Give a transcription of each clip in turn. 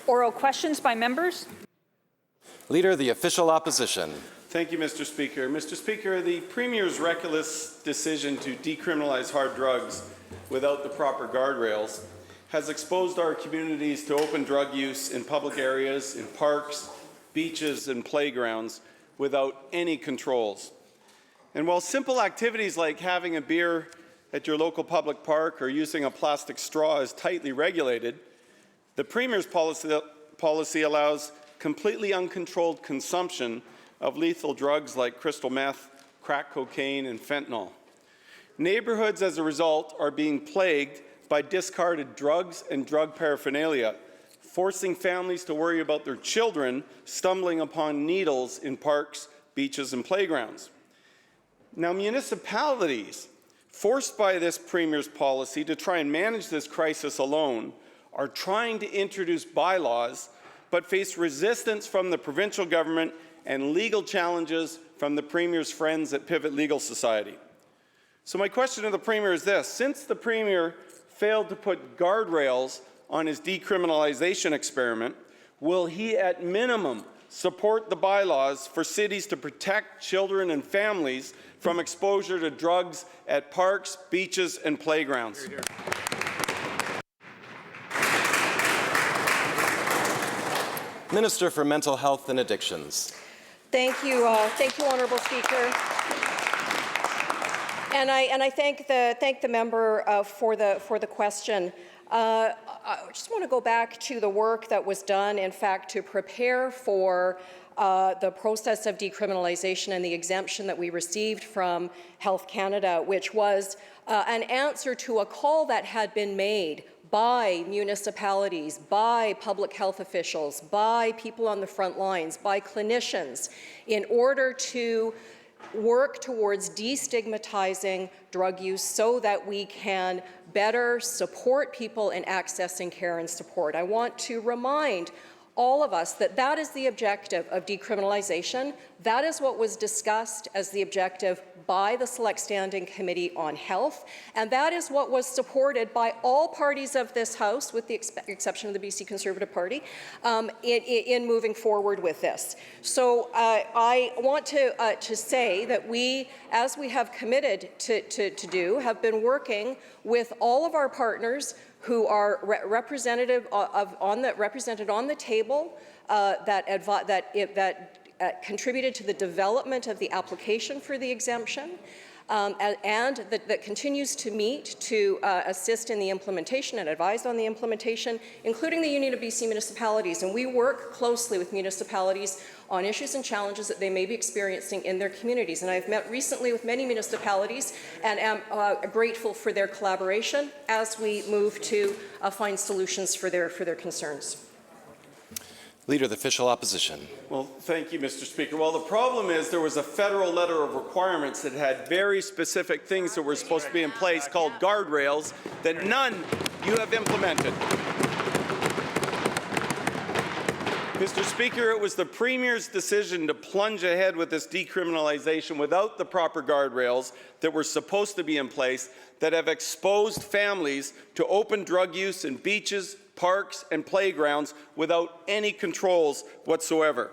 Oral questions by members. Leader of the Official Opposition. Thank you, Mr. Speaker. Mr. Speaker, the Premier's reckless decision to decriminalize hard drugs without the proper guardrails has exposed our communities to open drug use in public areas, in parks, beaches and playgrounds without any controls. And while simple activities like having a beer at your local public park or using a plastic straw is tightly regulated, the Premier's policy allows completely uncontrolled consumption of lethal drugs like crystal meth, crack cocaine and fentanyl. Neighborhoods, as a result, are being plagued by discarded drugs and drug paraphernalia, forcing families to worry about their children stumbling upon needles in parks, beaches and playgrounds. Now, municipalities, forced by this Premier's policy to try and manage this crisis alone, are trying to introduce bylaws but face resistance from the provincial government and legal challenges from the Premier's friends at Pivot Legal Society. So my question to the Premier is this: since the Premier failed to put guardrails on his decriminalization experiment, will he at minimum support the bylaws for cities to protect children and families from exposure to drugs at parks, beaches and playgrounds? Here, here. Minister for Mental Health and Addictions. Thank you, Honourable Speaker. And I thank the member for the question. I just want to go back to the work that was done, in fact, to prepare for the process of decriminalization and the exemption that we received from Health Canada, which was an answer to a call that had been made by municipalities, by public health officials, by people on the front lines, by clinicians, in order to work towards destigmatizing drug use so that we can better support people in accessing care and support. I want to remind all of us that that is the objective of decriminalization. That is what was discussed as the objective by the Select Standing Committee on Health, and that is what was supported by all parties of this House, with the exception of the BC Conservative Party, in moving forward with this. So I want to say that we, as we have committed to do, have been working with all of our partners who are represented on the table that contributed to the development of the application for the exemption, and that continues to meet to assist in the implementation and advise on the implementation, including the Union of BC Municipalities. And we work closely with municipalities on issues and challenges that they may be experiencing in their communities. And I've met recently with many municipalities and am grateful for their collaboration as we move to find solutions for their concerns. Leader of the Official Opposition. Well, thank you, Mr. Speaker. Well, the problem is there was a federal letter of requirements that had very specific things that were supposed to be in place called guardrails that none you have implemented. Mr. Speaker, it was the Premier's decision to plunge ahead with this decriminalization without the proper guardrails that were supposed to be in place that have exposed families to open drug use in beaches, parks and playgrounds without any controls whatsoever.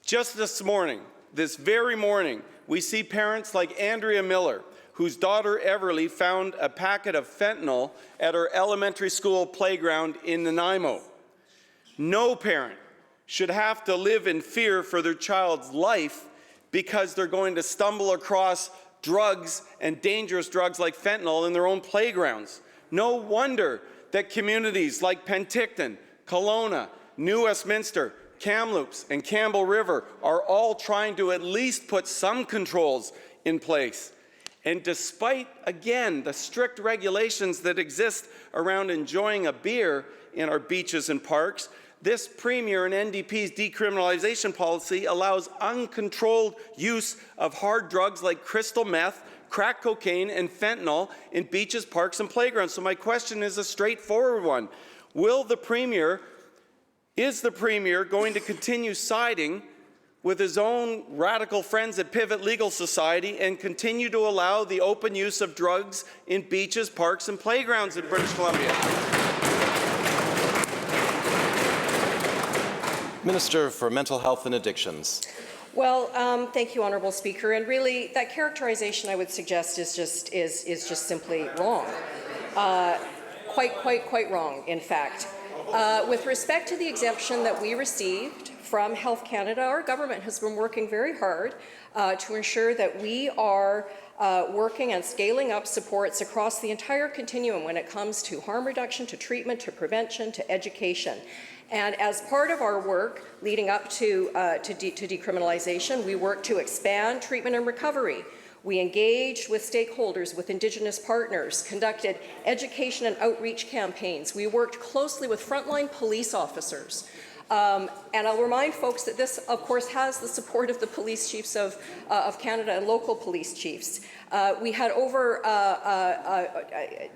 Just this morning, this very morning, we see parents like Andrea Miller, whose daughter Everly found a packet of fentanyl at her elementary school playground in Nanaimo. No parent should have to live in fear for their child's life because they're going to stumble across drugs and dangerous drugs like fentanyl in their own playgrounds. No wonder that communities like Penticton, Kelowna, New Westminster, Kamloops and Campbell River are all trying to at least put some controls in place. And despite, again, the strict regulations that exist around enjoying a beer in our beaches and parks, this Premier and NDP's decriminalization policy allows uncontrolled use of hard drugs like crystal meth, crack cocaine and fentanyl in beaches, parks and playgrounds. So my question is a straightforward one. Is the Premier going to continue siding with his own radical friends at Pivot Legal Society and continue to allow the open use of drugs in beaches, parks and playgrounds in British Columbia? Minister for Mental Health and Addictions. Well, thank you, Honourable Speaker. And really, that characterization, I would suggest, is just simply wrong. Quite wrong, in fact. With respect to the exemption that we received from Health Canada, our government has been working very hard to ensure that we are working on scaling up supports across the entire continuum when it comes to harm reduction, to treatment, to prevention, to education. And as part of our work leading up to decriminalization, we work to expand treatment and recovery. We engaged with stakeholders, with Indigenous partners, conducted education and outreach campaigns. We worked closely with frontline police officers. And I'll remind folks that this, of course, has the support of the police chiefs of Canada and local police chiefs. We had over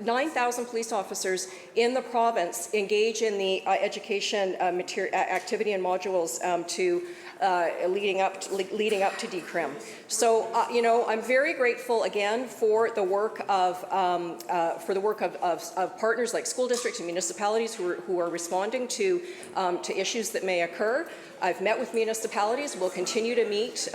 9,000 police officers in the province engage in the education activity and modules leading up to decrim. So, you know, I'm very grateful again for the work of partners like school districts and municipalities who are responding to issues that may occur. I've met with municipalities. We'll continue to meet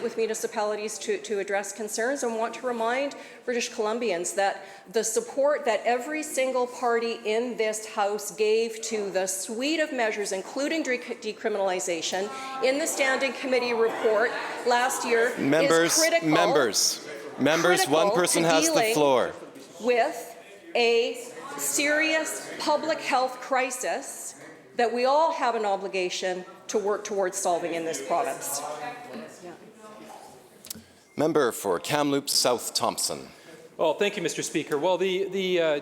with municipalities to address concerns, and want to remind British Columbians that the support that every single party in this House gave to the suite of measures, including decriminalization, in the Standing Committee report last year is critical. Members, one person has the floor. With a serious public health crisis that we all have an obligation to work towards solving in this province. Member for Kamloops South Thompson. Well, thank you, Mr. Speaker. Well, the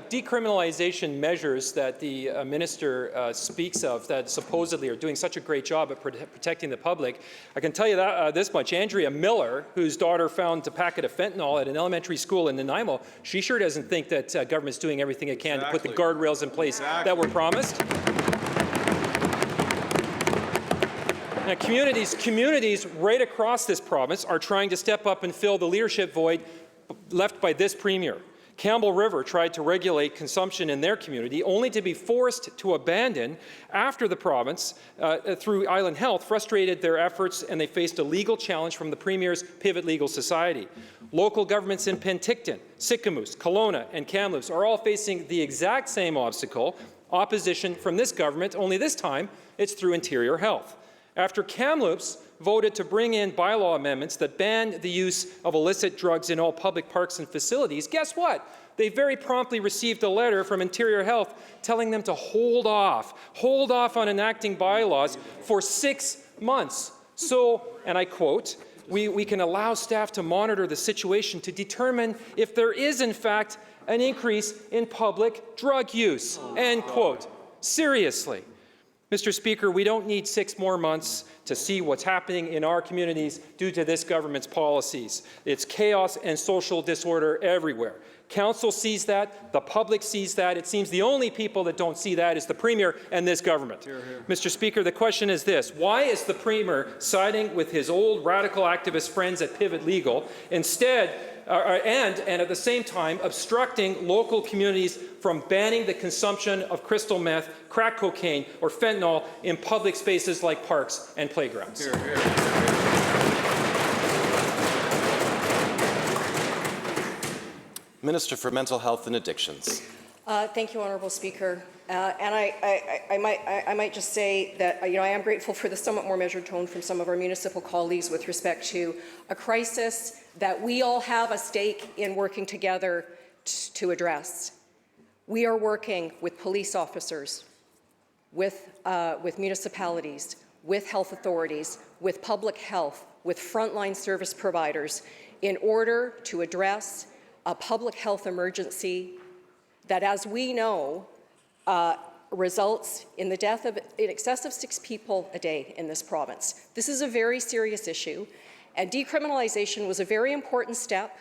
decriminalization measures that the minister speaks of that supposedly are doing such a great job at protecting the public, I can tell you that this much. Andrea Miller, whose daughter found a packet of fentanyl at an elementary school in Nanaimo, she sure doesn't think that government's doing everything it can to put the guardrails in place that were promised. Now, communities right across this province are trying to step up and fill the leadership void left by this premier. Campbell River tried to regulate consumption in their community, only to be forced to abandon after the province, through Island Health, frustrated their efforts, and they faced a legal challenge from the premier's Pivot Legal Society. Local governments in Penticton, Sicamous, Kelowna, and Kamloops are all facing the exact same obstacle, opposition from this government, only this time it's through Interior Health. After Kamloops voted to bring in bylaw amendments that banned the use of illicit drugs in all public parks and facilities, guess what? They very promptly received a letter from Interior Health telling them to hold off on enacting bylaws for 6 months. So, and I quote, we can allow staff to monitor the situation to determine if there is in fact an increase in public drug use, end quote. Seriously. Mr. Speaker, we don't need 6 more months to see what's happening in our communities due to this government's policies. It's chaos and social disorder everywhere. Council sees that, the public sees that. It seems the only people that don't see that is the Premier and this government. Hear, hear. Mr. Speaker, the question is this: why is the Premier siding with his old radical activist friends at Pivot Legal instead, and at the same time obstructing local communities from banning the consumption of crystal meth, crack cocaine, or fentanyl in public spaces like parks and playgrounds? Hear, hear, hear. Minister for Mental Health and Addictions. Thank you, Honourable Speaker. And I might just say that I am grateful for the somewhat more measured tone from some of our municipal colleagues with respect to a crisis that we all have a stake in working together to address. We are working with police officers, with municipalities, with health authorities, with public health, with frontline service providers in order to address a public health emergency that, as we know, results in the death of in excess of 6 people a day in this province. This is a very serious issue, and decriminalization was a very important step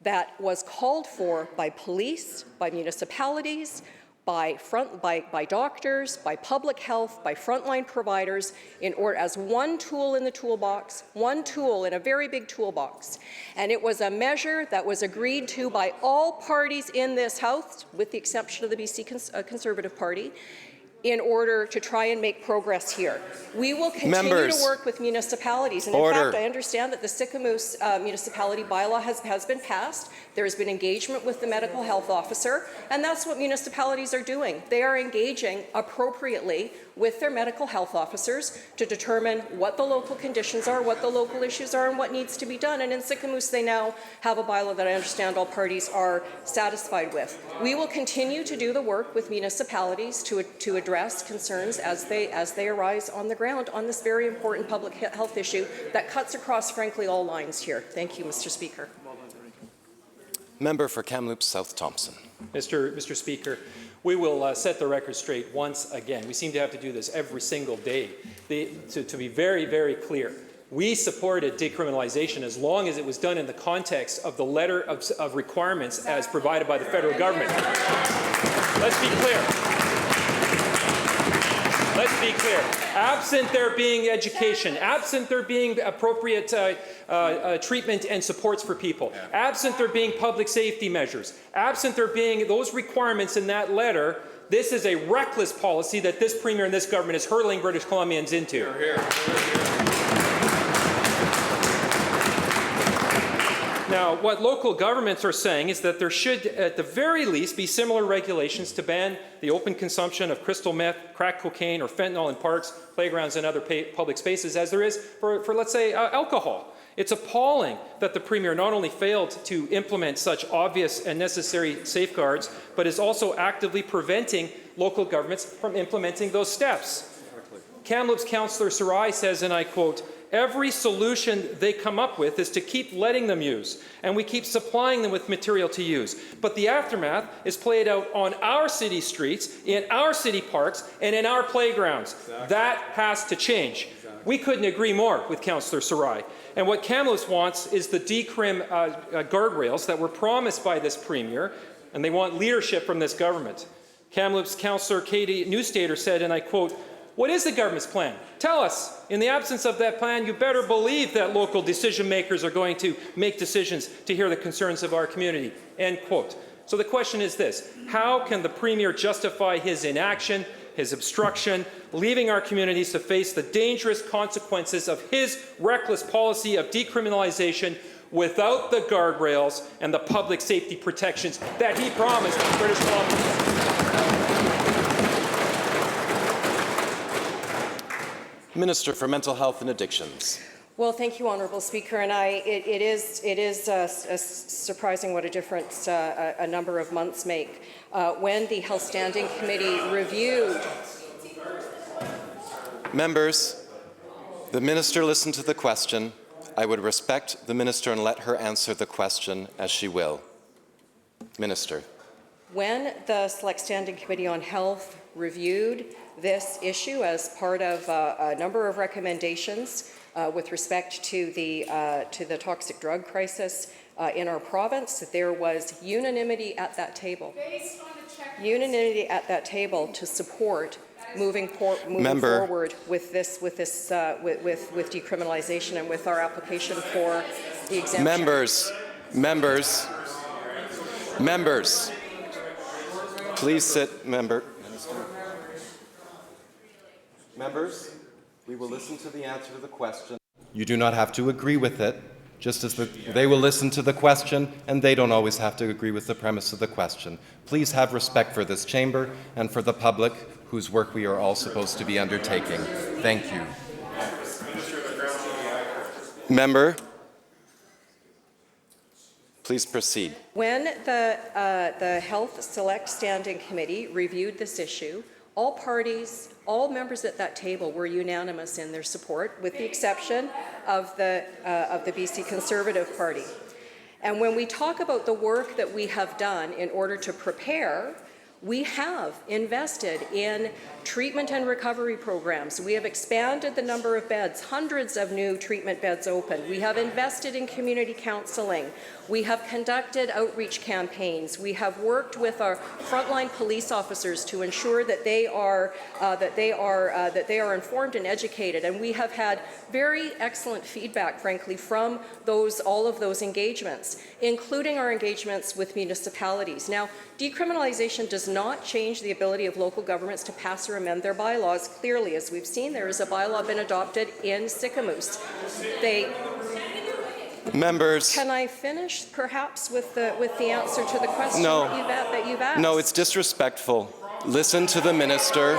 that was called for by police, by municipalities, by doctors, by public health, by frontline providers, in order as one tool in the toolbox, one tool in a very big toolbox. And it was a measure that was agreed to by all parties in this House, with the exception of the BC Conservative Party, in order to try and make progress here. We will continue Members. to work with municipalities. And in Order. fact, I understand that the Sicamous municipality bylaw has been passed. There has been engagement with the medical health officer, and that's what municipalities are doing. They are engaging appropriately with their medical health officers to determine what the local conditions are, what the local issues are, and what needs to be done. And in Sicamous, they now have a bylaw that I understand all parties are satisfied with. We will continue to do the work with municipalities to address concerns as they arise on the ground on this very important public health issue that cuts across, frankly, all lines here. Thank you, Mr. Speaker. Member for Kamloops South Thompson. Mr. Speaker, we will set the record straight once again. We seem to have to do this every single day. To be very, very clear, we supported decriminalization as long as it was done in the context of the letter of requirements as provided by the federal government. Let's be clear. Let's be clear. Absent there being education, absent there being appropriate treatment and supports for people, absent there being public safety measures, absent there being those requirements in that letter, this is a reckless policy that this Premier and this government is hurling British Columbians into. Now, what local governments are saying is that there should, at the very least, be similar regulations to ban the open consumption of crystal meth, crack cocaine, or fentanyl in parks, playgrounds, and other public spaces as there is for let's say, alcohol. It's appalling that the Premier not only failed to implement such obvious and necessary safeguards, but is also actively preventing local governments from implementing those steps. Kamloops Councillor Sarai says, and I quote, "Every solution they come up with is to keep letting them use, and we keep supplying them with material to use. But the aftermath is played out on our city streets, in our city parks, and in our playgrounds." Exactly. That has to change. Exactly. We couldn't agree more with Councillor Sarai. And what Kamloops wants is the decrim guardrails that were promised by this Premier, and they want leadership from this government. Kamloops Councillor Katie Newstater said, and I quote, "What is the government's plan? Tell us. In the absence of that plan, you better believe that local decision makers are going to make decisions to hear the concerns of our community." End quote. So the question is this: how can the Premier justify his inaction, his obstruction, leaving our communities to face the dangerous consequences of his reckless policy of decriminalization without the guardrails and the public safety protections that he promised British Columbians? Minister for Mental Health and Addictions. Well, thank you, Honourable Speaker. And it is surprising what a difference a number of months make. When the Health Standing Committee reviewed... Members, the Minister listened to the question. I would respect the Minister and let her answer the question as she will. Minister. When the Select Standing Committee on Health reviewed this issue as part of a number of recommendations with respect to the toxic drug crisis in our province, there was unanimity at that table. Unanimity at that table to support moving forward with decriminalization and with our application for the exemption. Members, please sit, member. Members, we will listen to the answer to the question. You do not have to agree with it, just as they will listen to the question, and they don't always have to agree with the premise of the question. Please have respect for this chamber and for the public, whose work we are all supposed to be undertaking. Thank you. Member, please proceed. When the Health Select Standing Committee reviewed this issue, all parties, all members at that table were unanimous in their support, with the exception of the BC Conservative Party. And when we talk about the work that we have done in order to prepare, we have invested in treatment and recovery programs. We have expanded the number of beds, hundreds of new treatment beds open. We have invested in community counseling. We have conducted outreach campaigns. We have worked with our frontline police officers to ensure that they are informed and educated. And we have had very excellent feedback, frankly, from all of those engagements, including our engagements with municipalities. Now, decriminalization does not change the ability of local governments to pass or amend their bylaws. Clearly, as we've seen, there is a bylaw been adopted in Sicamous. Members. Can I finish, perhaps, with the answer to the question No. that you've asked? No, it's disrespectful. Listen to the minister.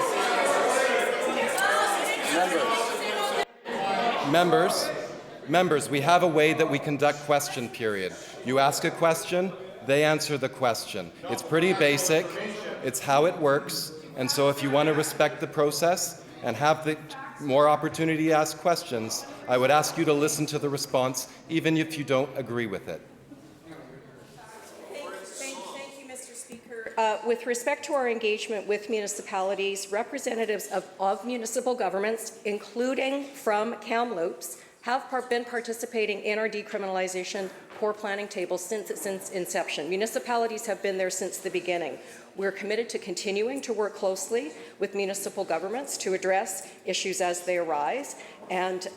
Members, we have a way that we conduct question period. You ask a question, they answer the question. It's pretty basic. It's how it works. And so if you want to respect the process and have the more opportunity to ask questions, I would ask you to listen to the response, even if you don't agree with it. Thank you, Mr. Speaker. With respect to our engagement with municipalities, representatives of municipal governments, including from Kamloops, have been participating in our decriminalization core planning table since its inception. Municipalities have been there since the beginning. We're committed to continuing to work closely with municipal governments to address issues as they arise, and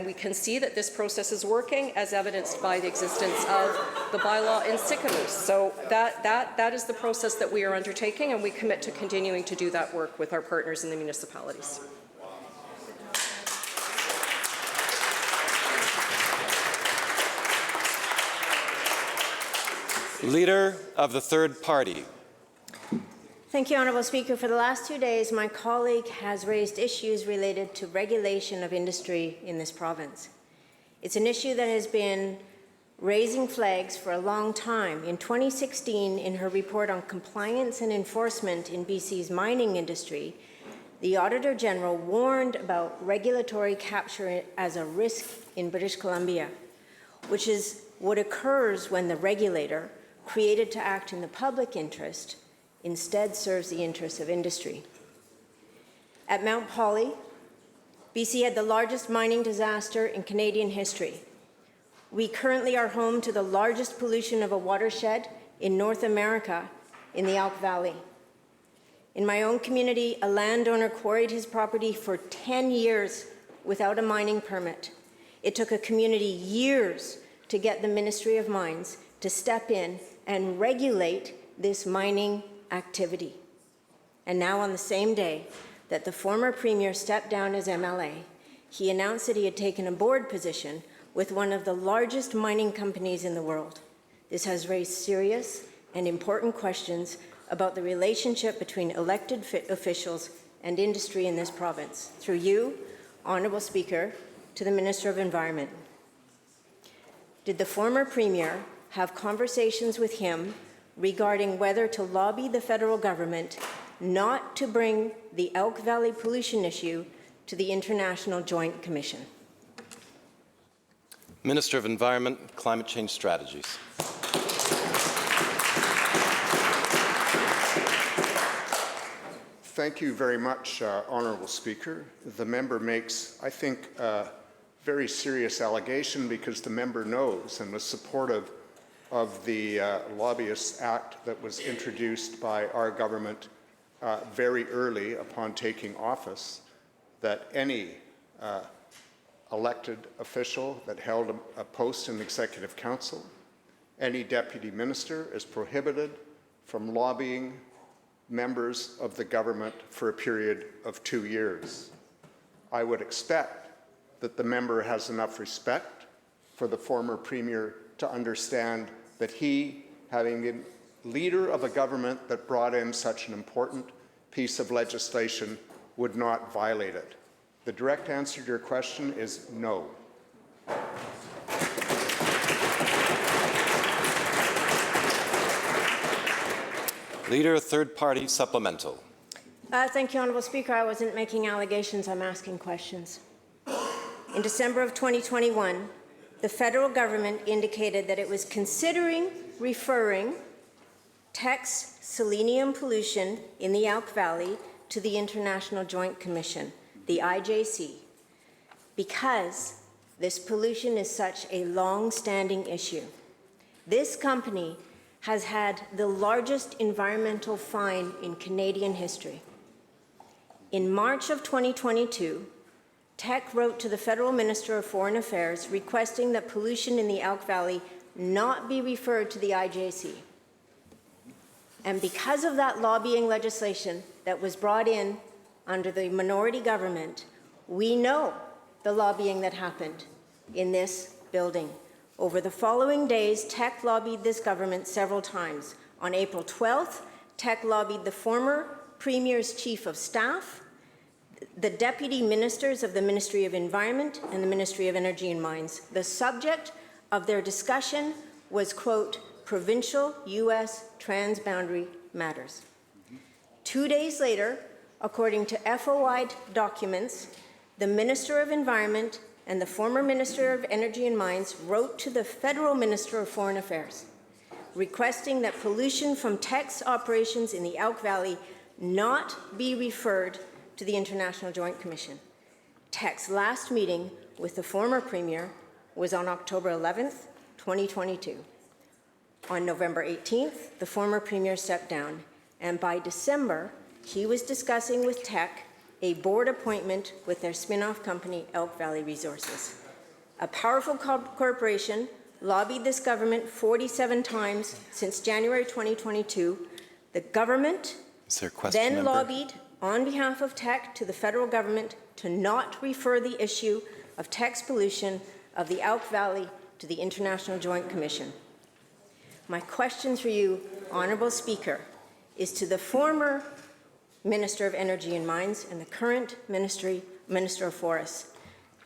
we can see that this process is working, as evidenced by the existence of the bylaw in Sicamous. So that is the process that we are undertaking, and we commit to continuing to do that work with our partners in the municipalities. Leader of the third party. Thank you, Honourable Speaker. For the last 2 days, my colleague has raised issues related to regulation of industry in this province. It's an issue that has been raising flags for a long time. In 2016, in her report on compliance and enforcement in BC's mining industry, the Auditor General warned about regulatory capture as a risk in British Columbia, which is what occurs when the regulator, created to act in the public interest, instead serves the interests of industry. At Mount Polley, BC had the largest mining disaster in Canadian history. We currently are home to the largest pollution of a watershed in North America in the Elk Valley. In my own community, a landowner quarried his property for 10 years without a mining permit. It took a community years to get the Ministry of Mines to step in and regulate this mining activity. And now, on the same day that the former Premier stepped down as MLA, he announced that he had taken a board position with one of the largest mining companies in the world. This has raised serious and important questions about the relationship between elected officials and industry in this province. Through you, Honourable Speaker, to the Minister of Environment. Did the former Premier have conversations with him regarding whether to lobby the federal government not to bring the Elk Valley pollution issue to the International Joint Commission? Minister of Environment, Climate Change Strategies. Thank you very much, Honourable Speaker. The member makes, I think, a very serious allegation because the member knows and was supportive of the Lobbyists Act that was introduced by our government very early upon taking office, that any elected official that held a post in the Executive Council, any deputy minister is prohibited from lobbying members of the government for a period of 2 years. I would expect that the member has enough respect for the former Premier to understand that he, having been leader of a government that brought in such an important piece of legislation, would not violate it. The direct answer to your question is no. Leader of Third Party Supplemental. Thank you, Honourable Speaker. I wasn't making allegations, I'm asking questions. In December of 2021, the federal government indicated that it was considering referring Teck's selenium pollution in the Elk Valley to the International Joint Commission, the IJC, because this pollution is such a long-standing issue. This company has had the largest environmental fine in Canadian history. In March of 2022, Teck wrote to the Federal Minister of Foreign Affairs requesting that pollution in the Elk Valley not be referred to the IJC. And because of that lobbying legislation that was brought in under the minority government, we know the lobbying that happened in this building. Over the following days, Teck lobbied this government several times. On April 12th, Teck lobbied the former Premier's Chief of Staff, the Deputy Ministers of the Ministry of Environment and the Ministry of Energy and Mines. The subject of their discussion was, quote, provincial U.S. transboundary matters. 2 days later, according to FOI documents, the Minister of Environment and the former Minister of Energy and Mines wrote to the Federal Minister of Foreign Affairs, requesting that pollution from Teck's operations in the Elk Valley not be referred to the International Joint Commission. Teck's last meeting with the former Premier was on October 11th, 2022. On November 18th, the former Premier stepped down, and by December, he was discussing with Teck a board appointment with their spin-off company, Elk Valley Resources. A powerful corporation lobbied this government 47 times since January 2022. The government then lobbied on behalf of Teck to the federal government to not refer the issue of Teck's pollution of the Elk Valley to the International Joint Commission. My question for you, Honourable Speaker, is to the former Minister of Energy and Mines and the current Minister of Forests.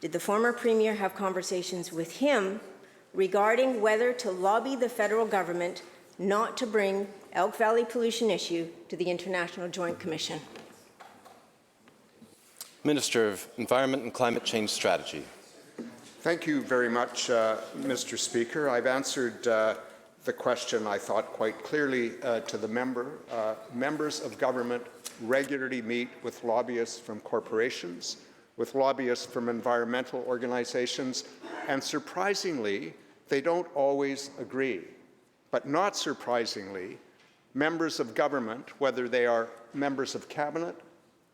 Did the former Premier have conversations with him regarding whether to lobby the federal government not to bring Elk Valley pollution issue to the International Joint Commission? Minister of Environment and Climate Change Strategy. Thank you very much, Mr. Speaker. I've answered the question, I thought, quite clearly to the member. Members of government regularly meet with lobbyists from corporations, with lobbyists from environmental organizations, and surprisingly, they don't always agree. But not surprisingly, members of government, whether they are members of cabinet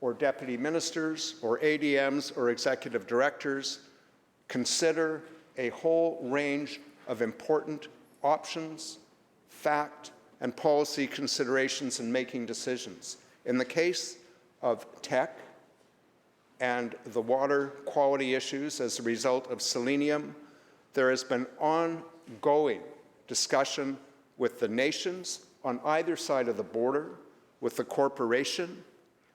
or deputy ministers or ADMs or executive directors, consider a whole range of important options, fact, and policy considerations in making decisions. In the case of Teck and the water quality issues as a result of selenium, there has been ongoing discussion with the nations on either side of the border, with the corporation,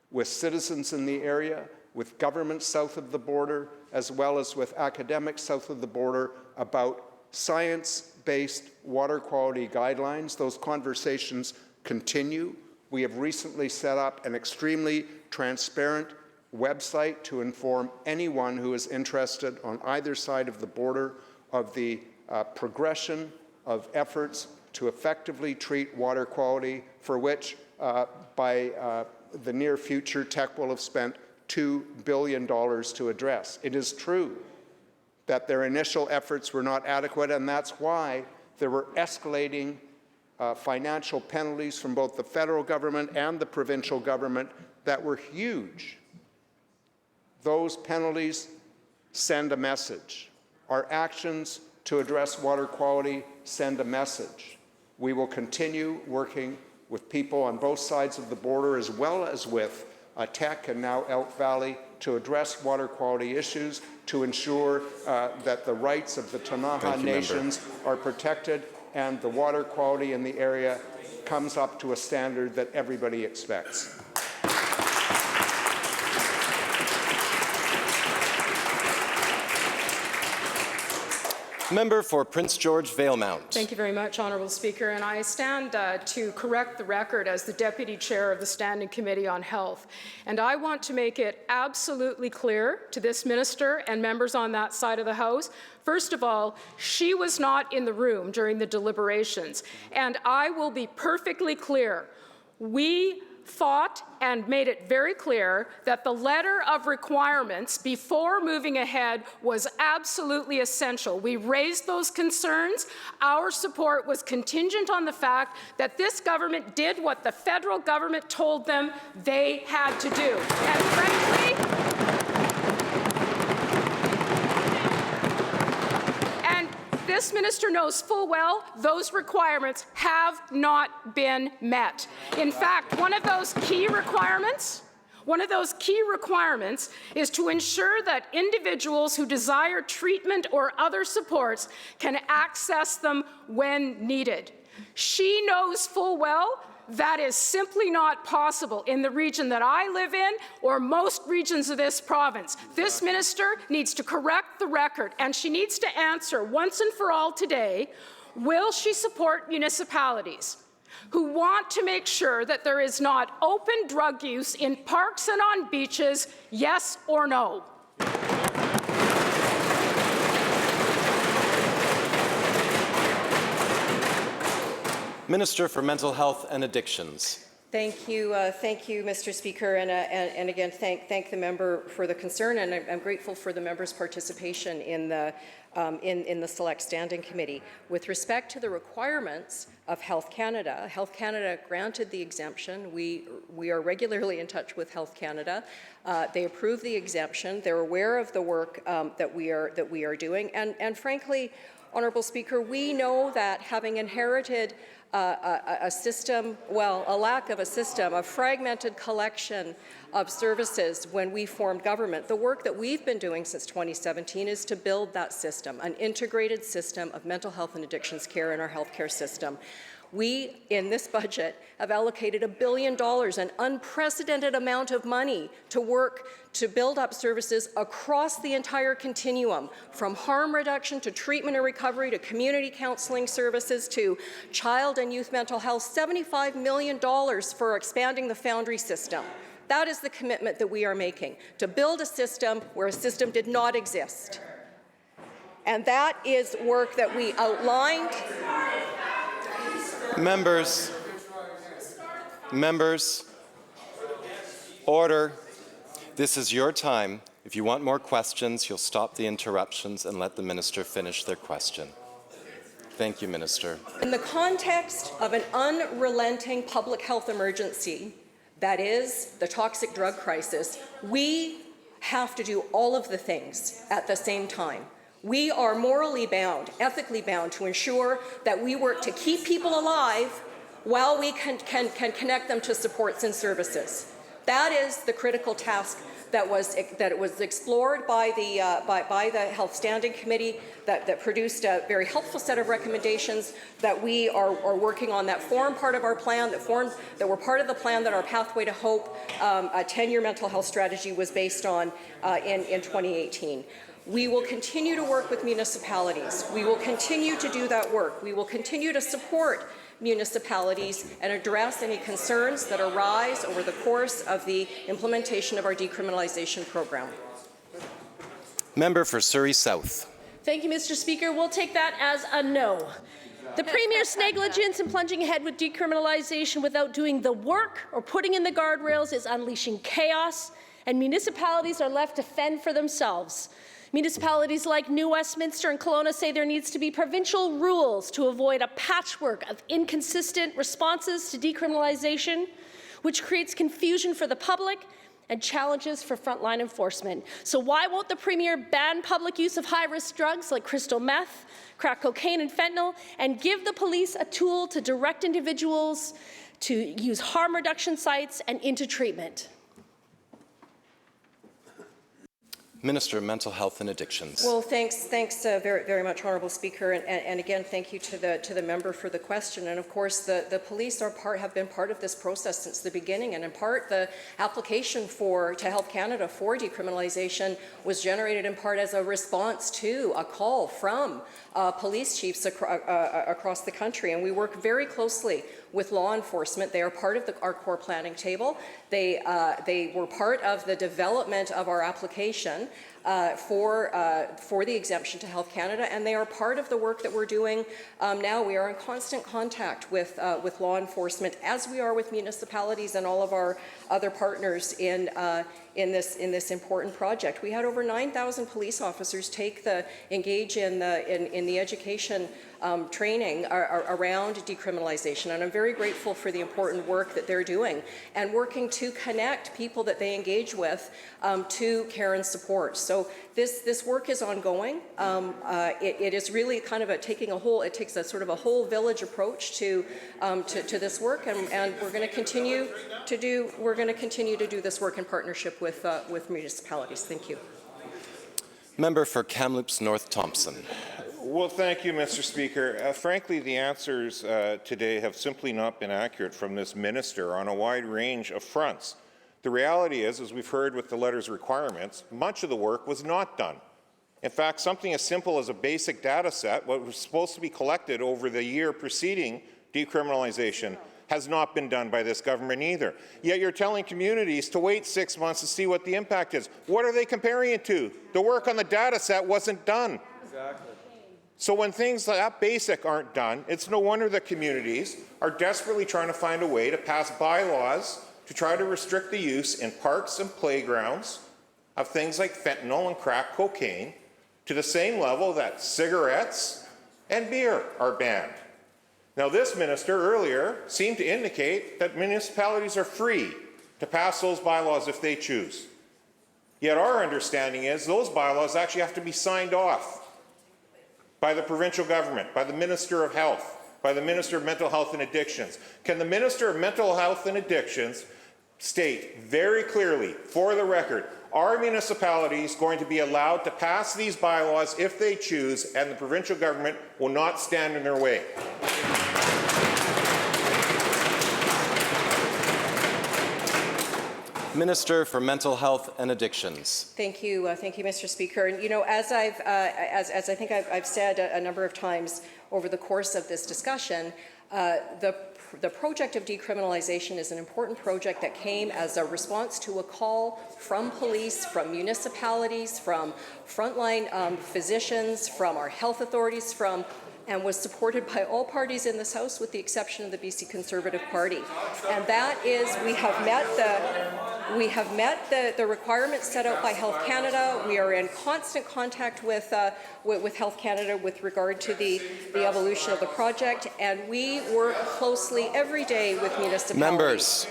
with citizens in the area, with governments south of the border, as well as with academics south of the border about science-based water quality guidelines. Those conversations continue. We have recently set up an extremely transparent website to inform anyone who is interested on either side of the border of the progression of efforts to effectively treat water quality, for which by the near future, Teck will have spent $2 billion to address. It is true that their initial efforts were not adequate, and that's why there were escalating financial penalties from both the federal government and the provincial government that were huge. Those penalties send a message. Our actions to address water quality send a message. We will continue working with people on both sides of the border, as well as with Teck and now Elk Valley, to address water quality issues, to ensure that the rights of the Ktunaxa Nations are protected and the water quality in the area comes up to a standard that everybody expects. Member for Prince George Valemount. Thank you very much, Honourable Speaker. And I stand to correct the record as the Deputy Chair of the Standing Committee on Health. And I want to make it absolutely clear to this minister and members on that side of the House, first of all, she was not in the room during the deliberations. And I will be perfectly clear. We fought and made it very clear that the letter of requirements before moving ahead was absolutely essential. We raised those concerns. Our support was contingent on the fact that this government did what the federal government told them they had to do. And frankly, this minister knows full well those requirements have not been met. In fact, one of those key requirements is to ensure that individuals who desire treatment or other supports can access them when needed. She knows full well that is simply not possible in the region that I live in or most regions of this province. This minister needs to correct the record, and she needs to answer once and for all today, will she support municipalities who want to make sure that there is not open drug use in parks and on beaches, yes or no? Minister for Mental Health and Addictions. Thank you, Mr. Speaker, and again, thank the member for the concern, and I'm grateful for the member's participation in the Select Standing Committee. With respect to the requirements of Health Canada granted the exemption. We are regularly in touch with Health Canada. They approved the exemption. They're aware of the work that we are doing, and frankly, Honourable Speaker, we know that having inherited a system, well, a lack of a system, a fragmented collection of services when we formed government. The work that we've been doing since 2017 is to build that system, an integrated system of mental health and addictions care in our healthcare system. We, in this budget, have allocated $1 billion, an unprecedented amount of money, to work to build up services across the entire continuum, from harm reduction to treatment and recovery to community counseling services to child and youth mental health, $75 million for expanding the Foundry system. That is the commitment that we are making, to build a system where a system did not exist. And that is work that we outlined. Members, order. This is your time. If you want more questions, you'll stop the interruptions and let the minister finish their question. Thank you, Minister. In the context of an unrelenting public health emergency, that is the toxic drug crisis, we have to do all of the things at the same time. We are morally bound, ethically bound to ensure that we work to keep people alive while we can connect them to supports and services. That is the critical task that was explored by the Health Standing Committee that produced a very helpful set of recommendations that we are working on, that form part of our plan, that were part of the plan that our Pathway to Hope, a 10-year mental health strategy, was based on in 2018. We will continue to work with municipalities. We will continue to do that work. We will continue to support municipalities and address any concerns that arise over the course of the implementation of our decriminalization program. Member for Surrey South. Thank you, Mr. Speaker. We'll take that as a no. The Premier's negligence in plunging ahead with decriminalization without doing the work or putting in the guardrails is unleashing chaos, and municipalities are left to fend for themselves. Municipalities like New Westminster and Kelowna say there needs to be provincial rules to avoid a patchwork of inconsistent responses to decriminalization, which creates confusion for the public and challenges for frontline enforcement. So why won't the Premier ban public use of high-risk drugs like crystal meth, crack cocaine and fentanyl, and give the police a tool to direct individuals to use harm reduction sites and into treatment? Minister of Mental Health and Addictions. Well, thanks very much, Honourable Speaker, and again, thank you to the member for the question. And of course, the police have been part of this process since the beginning, and in part, the application to Health Canada for decriminalization was generated in part as a response to a call from police chiefs across the country, and we work very closely with law enforcement. They are part of our core planning table. They were part of the development of our application for the exemption to Health Canada, and they are part of the work that we're doing now. We are in constant contact with law enforcement, as we are with municipalities and all of our other partners in this important project. We had over 9,000 police officers engage in the education training around decriminalization, and I'm very grateful for the important work that they're doing and working to connect people that they engage with to care and support. So So this work is ongoing. It is really kind of it takes a sort of a whole village approach to this work, and we're going to continue to do this work in partnership with municipalities. Thank you. Member for Kamloops North Thompson. Well, thank you, Mr. Speaker. Frankly, the answers today have simply not been accurate from this minister on a wide range of fronts. The reality is, as we've heard with the letter's requirements, much of the work was not done. In fact, something as simple as a basic data set, what was supposed to be collected over the year preceding decriminalization, has not been done by this government either. Yet you're telling communities to wait 6 months to see what the impact is. What are they comparing it to? The work on the data set wasn't done. Exactly. So when things that basic aren't done, it's no wonder that communities are desperately trying to find a way to pass bylaws to try to restrict the use in parks and playgrounds of things like fentanyl and crack cocaine to the same level that cigarettes and beer are banned. Now, this minister earlier seemed to indicate that municipalities are free to pass those bylaws if they choose. Yet our understanding is those bylaws actually have to be signed off by the provincial government, by the Minister of Health, by the Minister of Mental Health and Addictions. Can the Minister of Mental Health and Addictions state very clearly, for the record, are municipalities going to be allowed to pass these bylaws if they choose, and the provincial government will not stand in their way? Minister for Mental Health and Addictions. Thank you, Mr. Speaker. And as I think I've said a number of times over the course of this discussion, the project of decriminalization is an important project that came as a response to a call from police, from municipalities, from frontline physicians, from our health authorities, and was supported by all parties in this House with the exception of the BC Conservative Party. And that is, we have met the requirements set out by Health Canada. We are in constant contact with Health Canada with regard to the evolution of the project, and we work closely every day with municipalities. Members,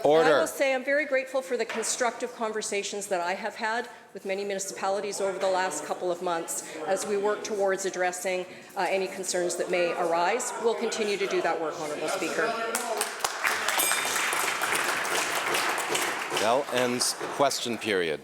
order. And I will say I'm very grateful for the constructive conversations that I have had with many municipalities over the last couple of months as we work towards addressing any concerns that may arise. We'll continue to do that work, Honourable Speaker. That ends question period.